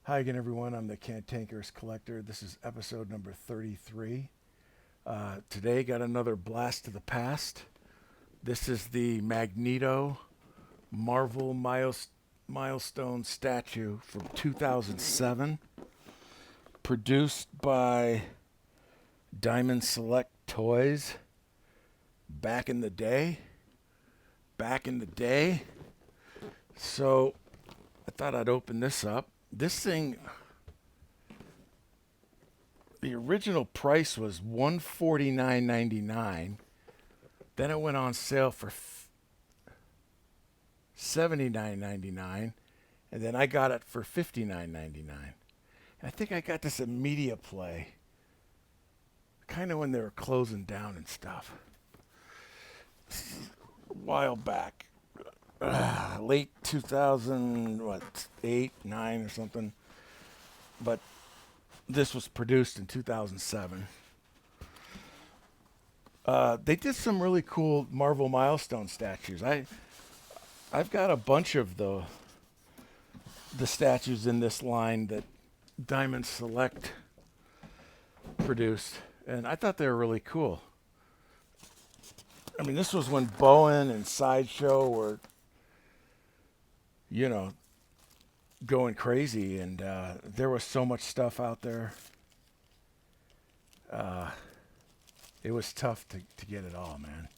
Hi again, everyone. I'm the Cantankerous Collector. This is episode number 33. Today, got another blast to the past. This is the Magneto Marvel Milestone statue from 2007, produced by Diamond Select Toys. Back in the day. So, I thought I'd open this up. This thing, the original price was $149.99. Then it went on sale for $79.99, and then I got it for $59.99. I think I got this at Media Play, kind of when they were closing down and stuff. A while back, late 2008, 9 or something. But this was produced in 2007. They did some really cool Marvel Milestone statues. I've got a bunch of the statues in this line that Diamond Select produced, and I thought they were really cool. I mean, this was when Bowen and Sideshow were, going crazy, and there was so much stuff out there. It was tough to get it all, man.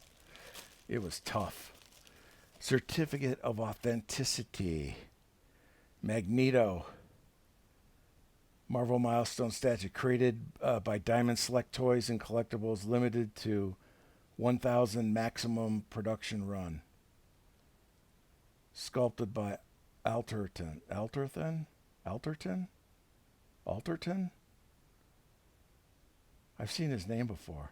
It was tough. Certificate of Authenticity. Magneto. Marvel Milestone statue created by Diamond Select Toys and Collectibles, limited to 1,000 maximum production run. Sculpted by Alterton. I've seen his name before.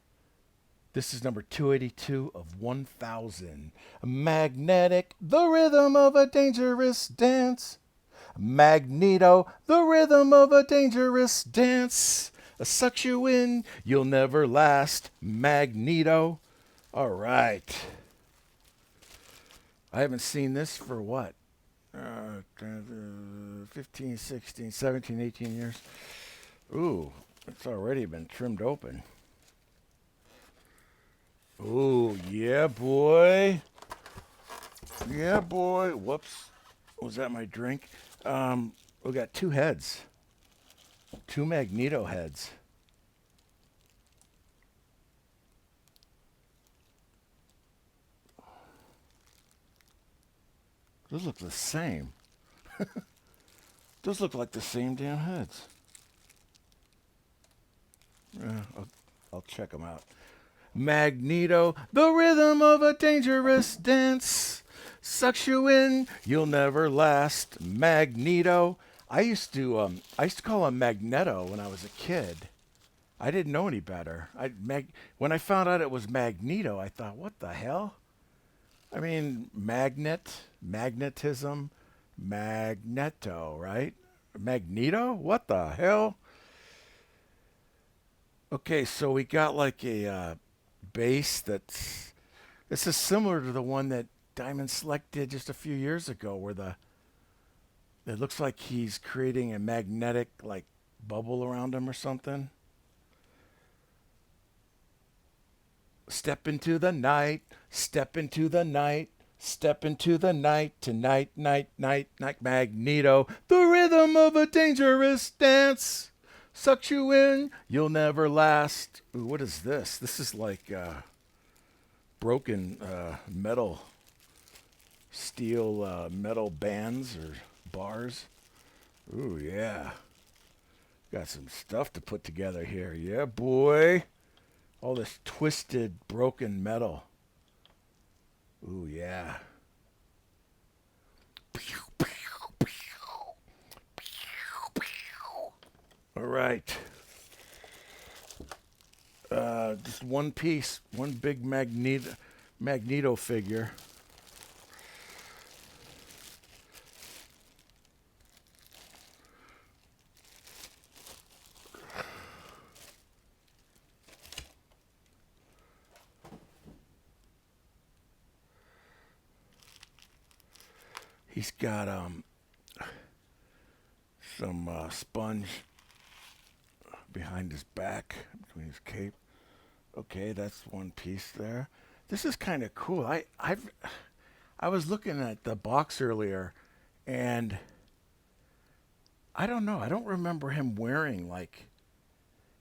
This is number 282 of 1,000. Magnetic, the rhythm of a dangerous dance. Magneto, the rhythm of a dangerous dance. Sucks you in, you'll never last. Magneto. All right. I haven't seen this for what? 15, 16, 17, 18 years. Ooh, it's already been trimmed open. Ooh, yeah, boy. Yeah, boy. Whoops. Was that my drink? We got two heads. Two Magneto heads. Those look the same. Those look like the same damn heads. I'll check them out. Magneto, the rhythm of a dangerous dance. Sucks you in, you'll never last. Magneto. I used to call him Magneto when I was a kid. I didn't know any better. When I found out it was Magneto, I thought, what the hell? I mean, magnetism, Magneto, right? Magneto? What the hell? Okay, so we got like a base this is similar to the one that Diamond Select did just a few years ago, where it looks like he's creating a magnetic like bubble around him or something. Step into the night, step into the night, step into the night, tonight, night, night, night. Magneto, the rhythm of a dangerous dance. Sucks you in, you'll never last. Ooh, what is this? This is like broken metal, steel metal bands or bars. Ooh, yeah. Got some stuff to put together here. Yeah, boy. All this twisted, broken metal. Ooh, yeah. All right. Just one piece, one big Magneto figure. He's got some sponge behind his back, between his cape. Okay, that's one piece there. This is kind of cool. I was looking at the box earlier, and I don't know. I don't remember him wearing like,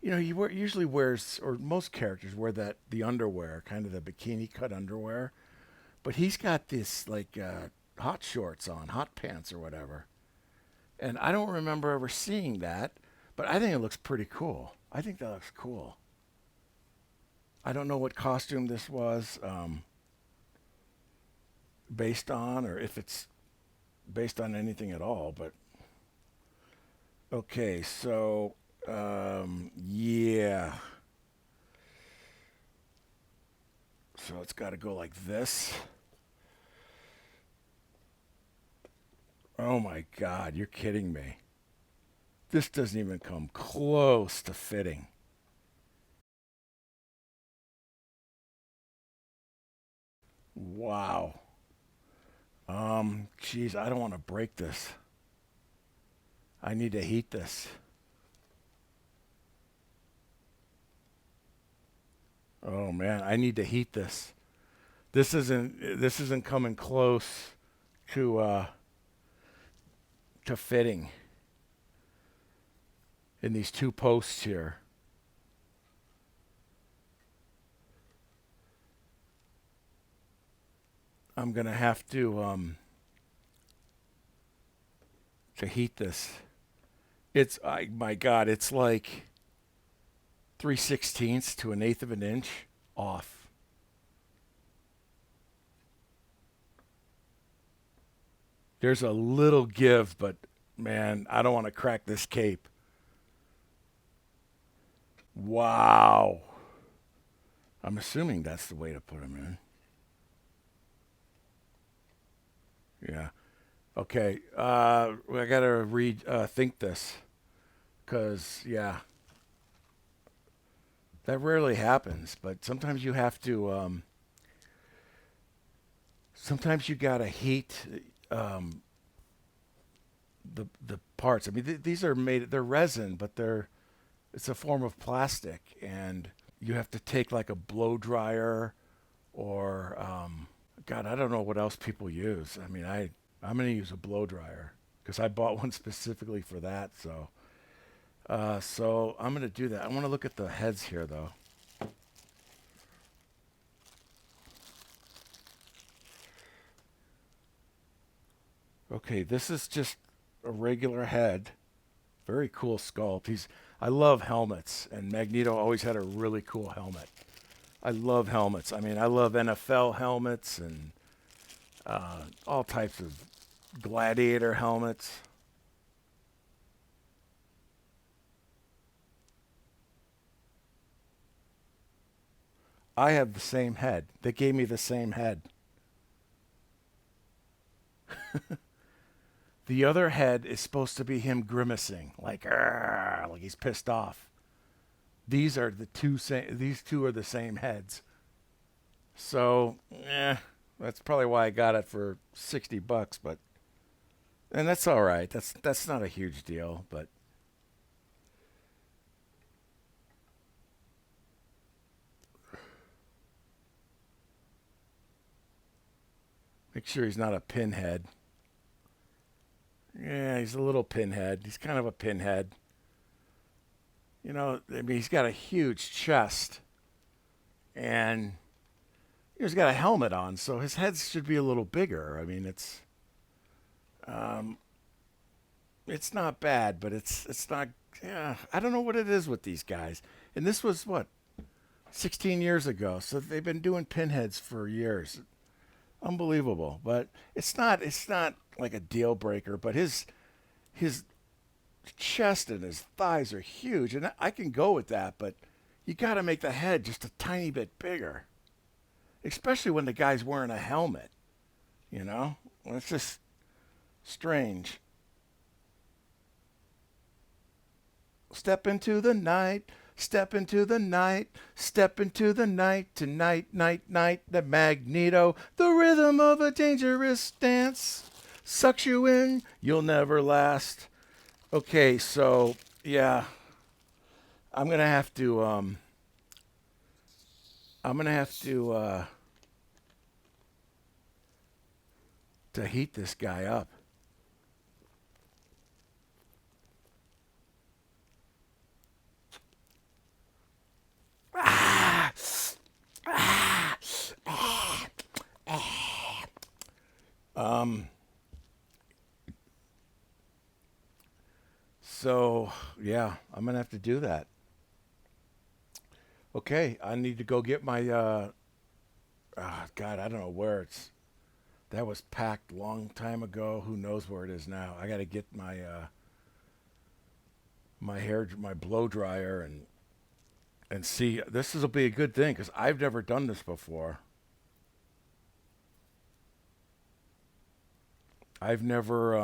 usually wears, or most characters wear the underwear, kind of the bikini cut underwear, but he's got this like hot shorts on, hot pants or whatever, and I don't remember ever seeing that, but I think it looks pretty cool. I think that looks cool. I don't know what costume this was based on, or if it's based on anything at all, but okay, so yeah. So it's got to go like this. Oh my God, you're kidding me. This doesn't even come close to fitting. Wow. Geez, I don't want to break this. I need to heat this. Oh man, I need to heat this. This isn't coming close to to fitting in these two posts here. I'm gonna have to heat this. It's my God, it's like 3/16 to an eighth of an inch off. There's a little give, but man, I don't want to crack this cape. Wow. I'm assuming that's the way to put them in. Yeah. Okay. I gotta think this, cause yeah, that rarely happens. But sometimes you have to. Sometimes you gotta heat the parts. I mean, these are made. They're resin, but it's a form of plastic, and you have to take like a blow dryer, or God, I don't know what else people use. I mean, I'm gonna use a blow dryer because I bought one specifically for that. So I'm gonna do that. I want to look at the heads here, though. Okay, this is just a regular head. Very cool sculpt. I love helmets, and Magneto always had a really cool helmet. I love helmets. I mean, I love NFL helmets and all types of gladiator helmets. I have the same head. They gave me the same head. The other head is supposed to be him grimacing, like "Arr," like he's pissed off. These are the two same. These two are the same heads. So, that's probably why I got it for $60. But and that's all right. That's not a huge deal. But make sure he's not a pinhead. Yeah, he's a little pinhead. He's kind of a pinhead. I mean, he's got a huge chest, and he's got a helmet on, so his head should be a little bigger. I mean, um, it's not bad, but it's not. Yeah, I don't know what it is with these guys. And this was what 16 years ago, so they've been doing pinheads for years. Unbelievable, but it's not like a deal breaker. But his chest and his thighs are huge, and I can go with that. But you got to make the head just a tiny bit bigger, especially when the guy's wearing a helmet. Well, it's just strange. Step into the night. Step into the night, step into the night, tonight, night, night, the Magneto, the rhythm of a dangerous dance, sucks you in, you'll never last. Okay, so yeah, I'm gonna have to I'm gonna have to heat this guy up. Um, so yeah, I'm gonna have to do that. Okay, I need to go get my God, I don't know where it's. That was packed long time ago. Who knows where it is now? I got to get my my blow dryer and see. This will be a good thing because I've never done this before. I've never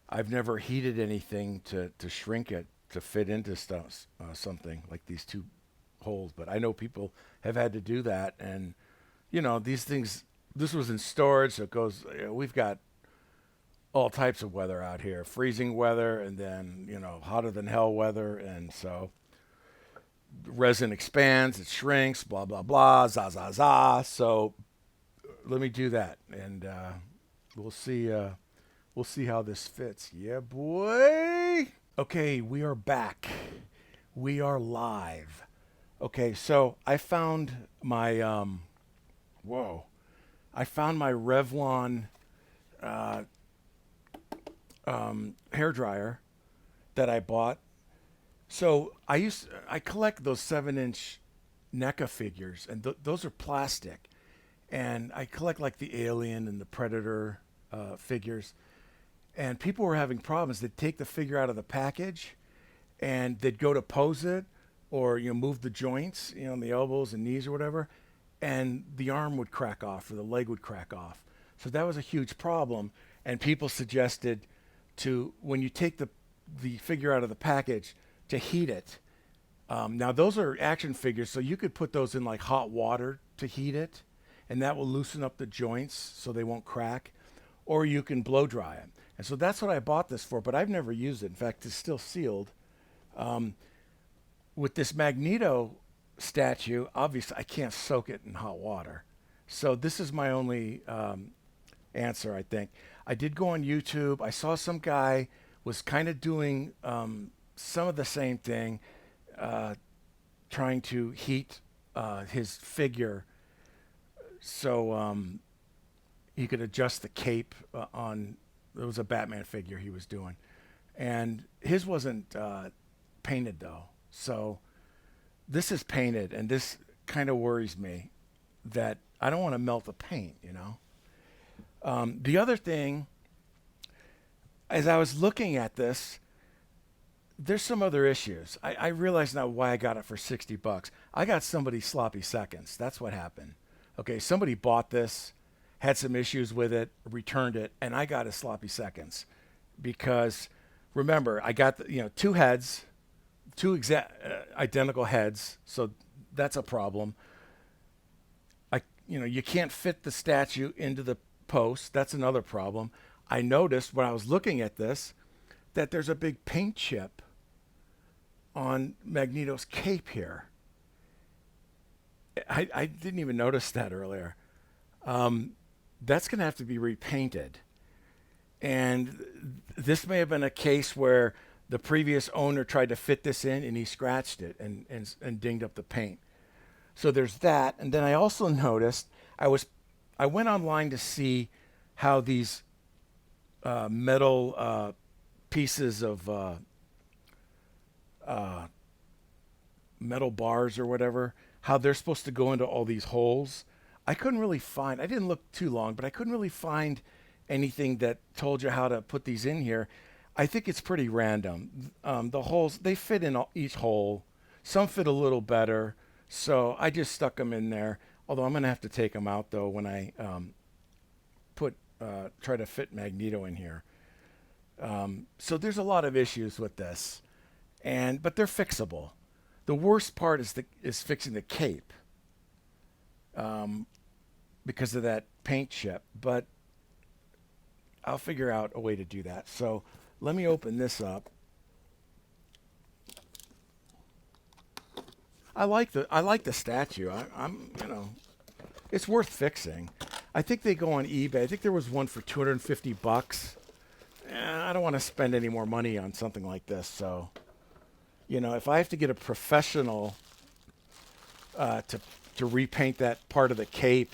I've never heated anything to shrink it to fit into stuff something like these two holes. But I know people have had to do that, and these things. This was in storage, so it goes. We've got all types of weather out here, freezing weather, and then hotter than hell weather, and so resin expands, it shrinks, blah blah blah, za za za. So let me do that, and we'll see. We'll see how this fits. Yeah, boy. Okay, we are back. We are live. Okay, so I found my whoa. I found my Revlon uh, hair dryer that I bought. So I collect those 7-inch NECA figures, and those are plastic. And I collect like the Alien and the Predator figures. And people were having problems. They'd take the figure out of the package, and they'd go to pose it, or move the joints, in the elbows and knees or whatever, and the arm would crack off or the leg would crack off. So that was a huge problem. And people suggested to when you take the figure out of the package to heat it. Now those are action figures, so you could put those in like hot water to heat it, and that will loosen up the joints so they won't crack. Or you can blow dry it. And so that's what I bought this for, but I've never used it. In fact, it's still sealed. With this Magneto statue, obviously I can't soak it in hot water. So this is my only answer, I think. I did go on YouTube. I saw some guy was kind of doing some of the same thing, trying to heat his figure so he could adjust the cape on. It was a Batman figure he was doing, and his wasn't painted though. So this is painted, and this kind of worries me that I don't want to melt the paint. The other thing, as I was looking at this, there's some other issues. I realize now why I got it for $60. I got somebody sloppy seconds. That's what happened. Okay, somebody bought this, had some issues with it, returned it, and I got a sloppy seconds because remember I got two heads, two identical heads, so that's a problem. You can't fit the statue into the post. That's another problem. I noticed when I was looking at this that there's a big paint chip on Magneto's cape here. I didn't even notice that earlier. That's going to have to be repainted. And this may have been a case where the previous owner tried to fit this in and he scratched it and dinged up the paint. So there's that. And then I also noticed I went online to see how these metal pieces of metal bars or whatever, how they're supposed to go into all these holes. I didn't look too long, but I couldn't really find anything that told you how to put these in here. I think it's pretty random. The holes, they fit in each hole. Some fit a little better. So I just stuck them in there. Although I'm going to have to take them out though when I try to fit Magneto in here. So there's a lot of issues with this, but they're fixable. The worst part is fixing the cape because of that paint chip. But I'll figure out a way to do that. So Let me open this up. I like the statue. I'm it's worth fixing. I think they go on eBay. I think there was one for $250. I don't want to spend any more money on something like this. So, if I have to get a professional to repaint that part of the cape,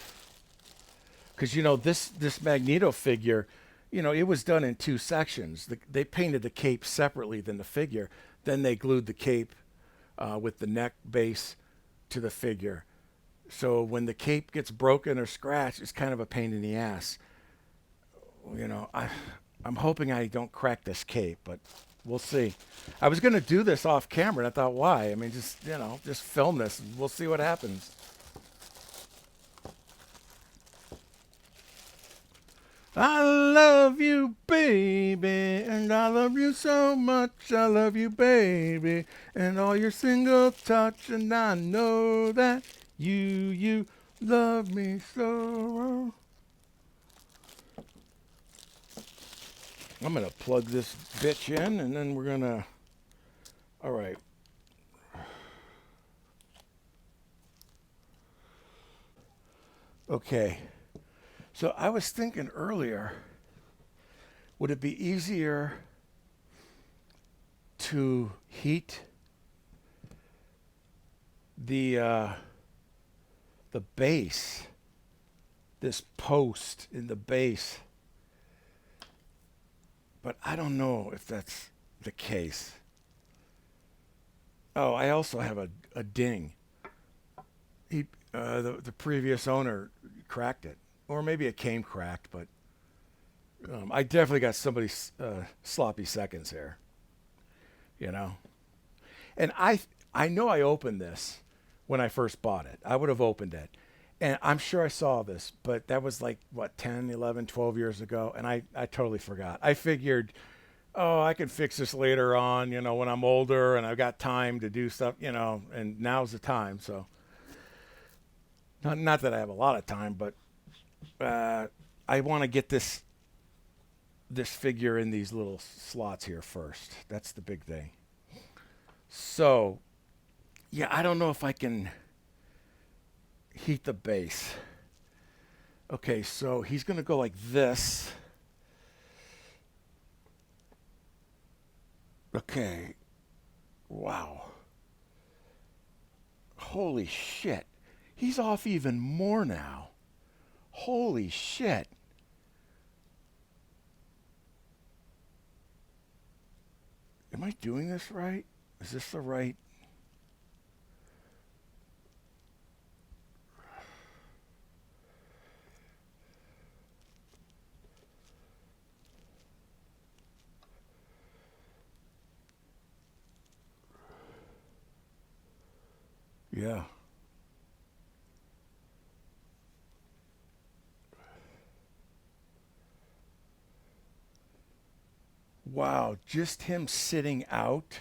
because this Magneto figure, it was done in two sections. They painted the cape separately than the figure. Then they glued the cape with the neck base to the figure. So when the cape gets broken or scratched, it's kind of a pain in the ass. I'm hoping I don't crack this cape, but we'll see. I was going to do this off camera, and I thought, why? I mean, just film this, and we'll see what happens. I love you, baby, and I love you so much. I love you, baby, and all your single touch, and I know that you love me so. I'm going to plug this bitch in, and then we're going to... All right. Okay. So I was thinking earlier, would it be easier to heat the base, this post in the base? But I don't know if that's the case. Oh, I also have a ding. The previous owner cracked it. Or maybe it came cracked, but I definitely got somebody's sloppy seconds here. And I know I opened this when I first bought it. I would have opened it. And I'm sure I saw this, but that was like, 10, 11, 12 years ago, and I totally forgot. I figured, I can fix this later on, when I'm older and I've got time to do stuff, and now's the time. So, not that I have a lot of time, but I want to get this figure in these little slots here first. That's the big thing. So, yeah, I don't know if I can heat the base. Okay, so he's going to go like this. Okay. Wow. Holy shit. He's off even more now. Holy shit. Am I doing this right? Is this the right? Yeah. Wow, just him sitting out.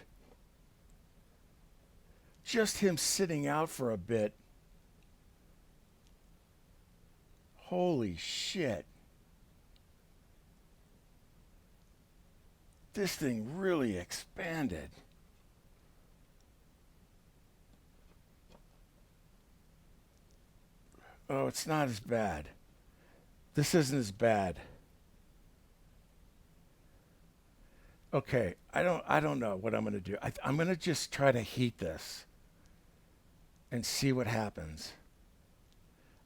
Just him sitting out for a bit. Holy shit. This thing really expanded. Oh, it's not as bad. This isn't as bad. Okay, I don't know what I'm going to do. I'm going to just try to heat this and see what happens.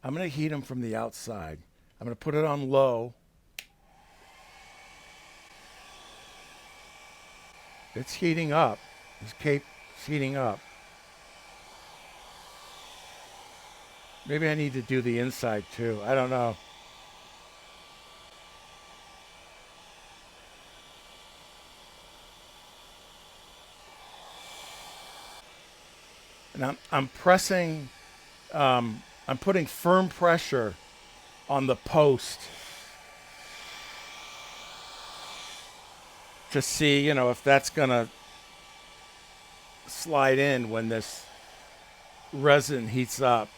I'm going to heat them from the outside. I'm going to put it on low. It's heating up. This cape's heating up. Maybe I need to do the inside too. I don't know. And I'm pressing, I'm putting firm pressure on the post to see, if that's gonna slide in when this resin heats up.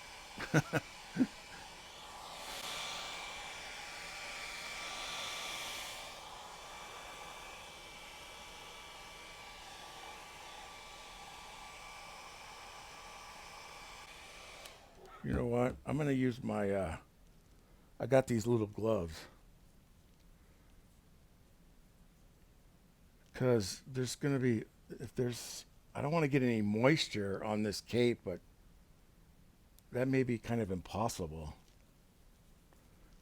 You know what? I'm going to use my, I got these little gloves. Because there's going to be, if there's, I don't want to get any moisture on this cape, but that may be kind of impossible.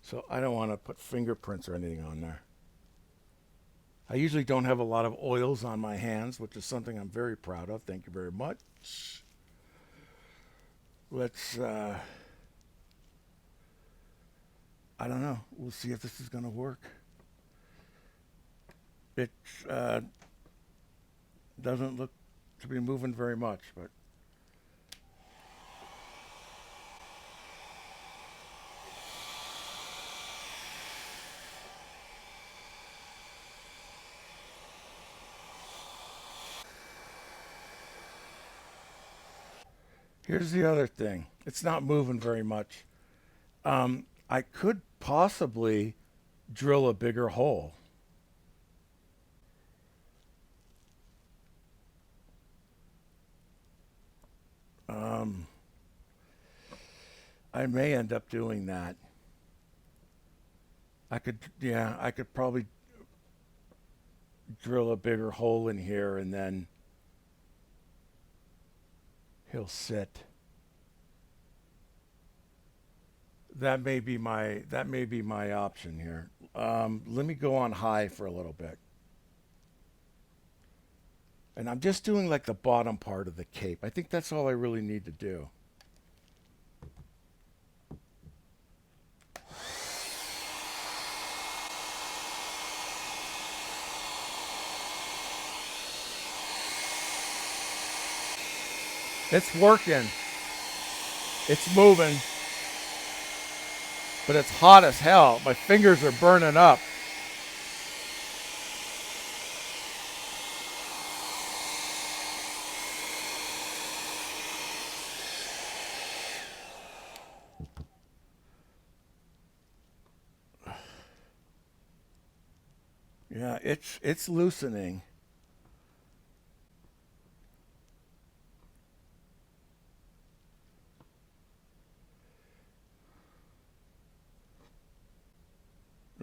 So I don't want to put fingerprints or anything on there. I usually don't have a lot of oils on my hands, which is something I'm very proud of. Thank you very much. Let's, I don't know. We'll see if this is going to work. It doesn't look to be moving very much, but here's the other thing. It's not moving very much. I could possibly drill a bigger hole. I may end up doing that. I could probably drill a bigger hole in here and then he'll sit. That may be my option here. Let me go on high for a little bit. And I'm just doing like the bottom part of the cape. I think that's all I really need to do. It's working. It's moving. But it's hot as hell. My fingers are burning up. Yeah, it's loosening.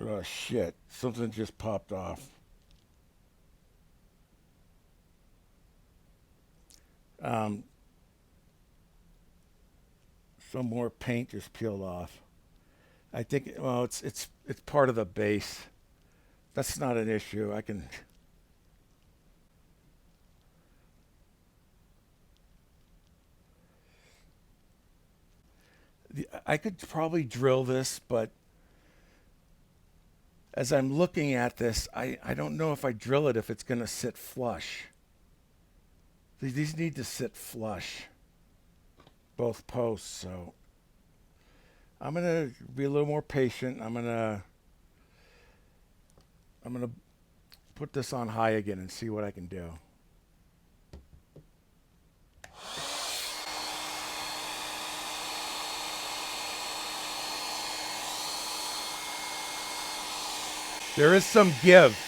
Oh shit, something just popped off. Um, some more paint just peeled off. I think well it's part of the base. That's not an issue. I could probably drill this, but as I'm looking at this, I don't know if I drill it if it's going to sit flush. These need to sit flush, both posts. So I'm going to be a little more patient. I'm going to put this on high again and see what I can do. There is some give.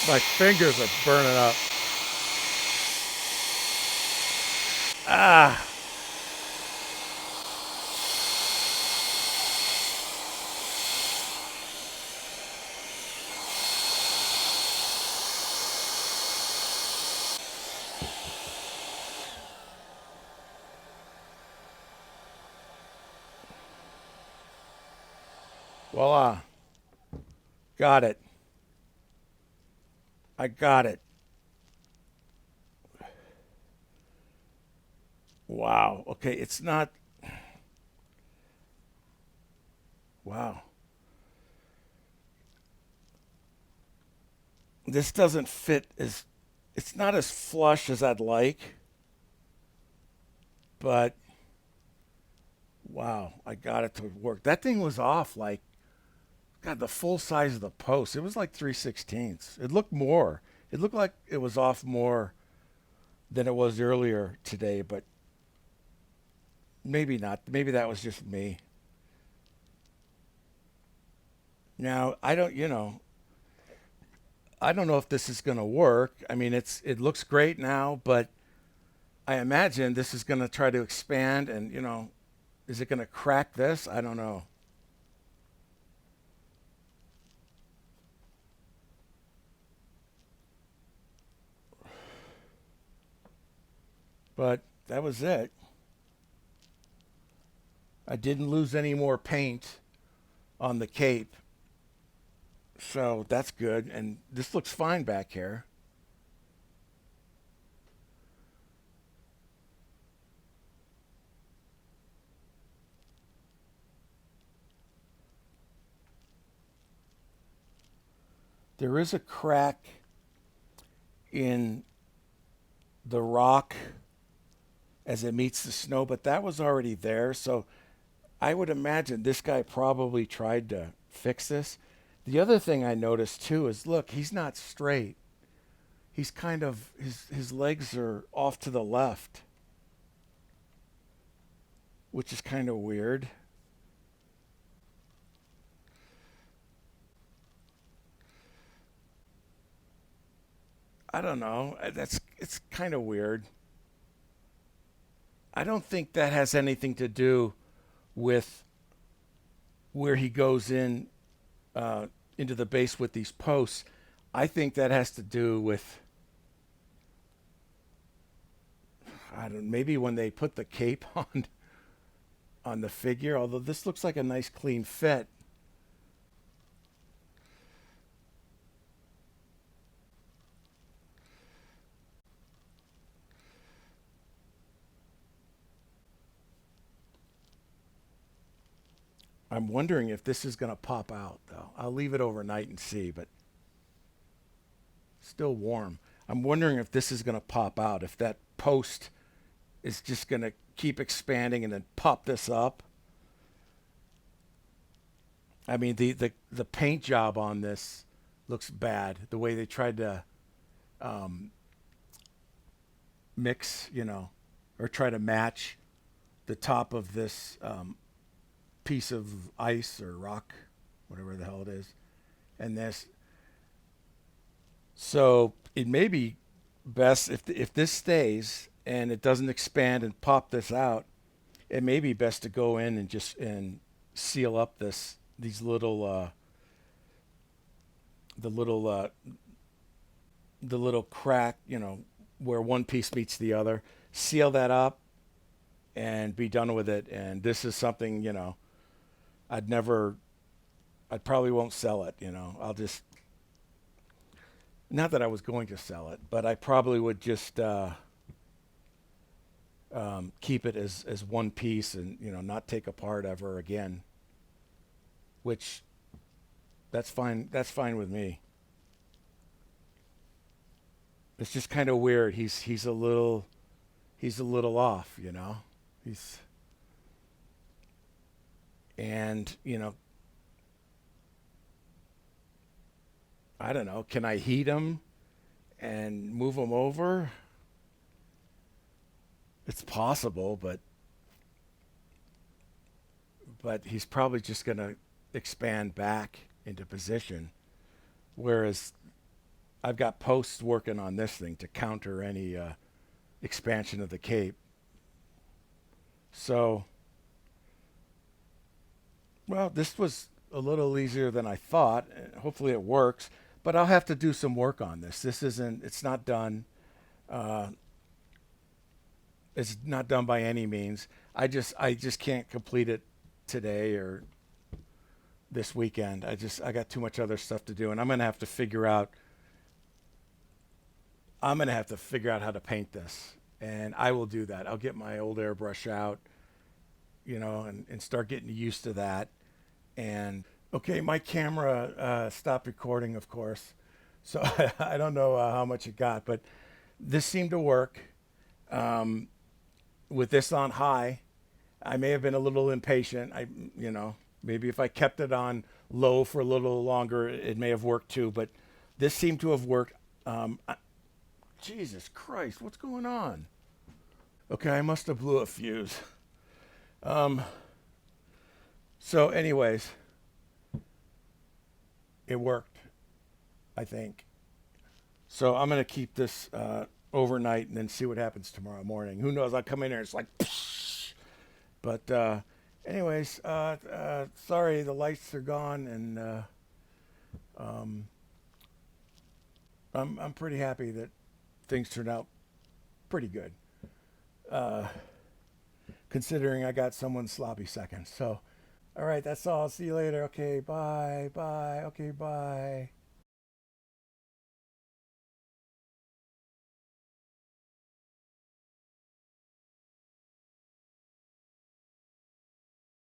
My fingers are burning up. Ah. Voila. Got it. I got it. Wow. Okay, it's not. Wow. This doesn't fit as. It's not as flush as I'd like, but wow, I got it to work. That thing was off like, God, the full size of the post. It was like 3/16. It looked more. It looked like it was off more than it was earlier today, but maybe not. Maybe that was just me. Now, I don't know if this is going to work. I mean, it looks great now, but I imagine this is going to try to expand and, is it going to crack this? I don't know. But that was it. I didn't lose any more paint on the cape. So that's good. And this looks fine back here. There is a crack in the rock as it meets the snow, but that was already there. So I would imagine this guy probably tried to fix this. The other thing I noticed too is look, he's not straight. He's kind of his legs are off to the left, which is kind of weird. I don't know. That's it's kind of weird. I don't think that has anything to do with where he goes in into the base with these posts. I think that has to do with I don't maybe when they put the cape on the figure. Although this looks like a nice clean fit. I'm wondering if this is going to pop out though. I'll leave it overnight and see, but still warm. I'm wondering if this is going to pop out. If that post is just going to keep expanding and then pop this up. I mean, the paint job on this looks bad. The way they tried to um, mix, or try to match the top of this piece of ice or rock, whatever the hell it is, and this. So it may be best if this stays and it doesn't expand and pop this out. It may be best to go in and just and seal up these little the little the little crack, where one piece meets the other. Seal that up and be done with it. And this is something, I'd never, I probably won't sell it. I'll just, not that I was going to sell it, but I probably would just keep it as one piece and not take apart ever again. Which that's fine. That's fine with me. It's just kind of weird. He's a little off. He's and I don't know. Can I heat him and move him over? It's possible, but he's probably just going to expand back into position. Whereas I've got posts working on this thing to counter any expansion of the cape. So, well, this was a little easier than I thought. Hopefully it works, but I'll have to do some work on this. It's not done. Uh, it's not done by any means. I just can't complete it today or this weekend. I got too much other stuff to do, and I'm gonna have to figure out how to paint this, and I will do that. I'll get my old airbrush out, and start getting used to that. And okay, my camera stopped recording, of course, so I don't know how much it got, but this seemed to work. Um, with this on high, I may have been a little impatient. Maybe if I kept it on low for a little longer, it may have worked too. But this seemed to have worked. Jesus Christ, what's going on? Okay, I must have blew a fuse. Um, so, anyways, it worked, I think. So I'm gonna keep this overnight and then see what happens tomorrow morning. Who knows? I'll come in there. It's like, but anyways, sorry the lights are gone, and um, I'm pretty happy that things turned out pretty good, uh, considering I got someone sloppy second. So, all right, that's all. See you later. Okay, bye, bye. Okay, bye.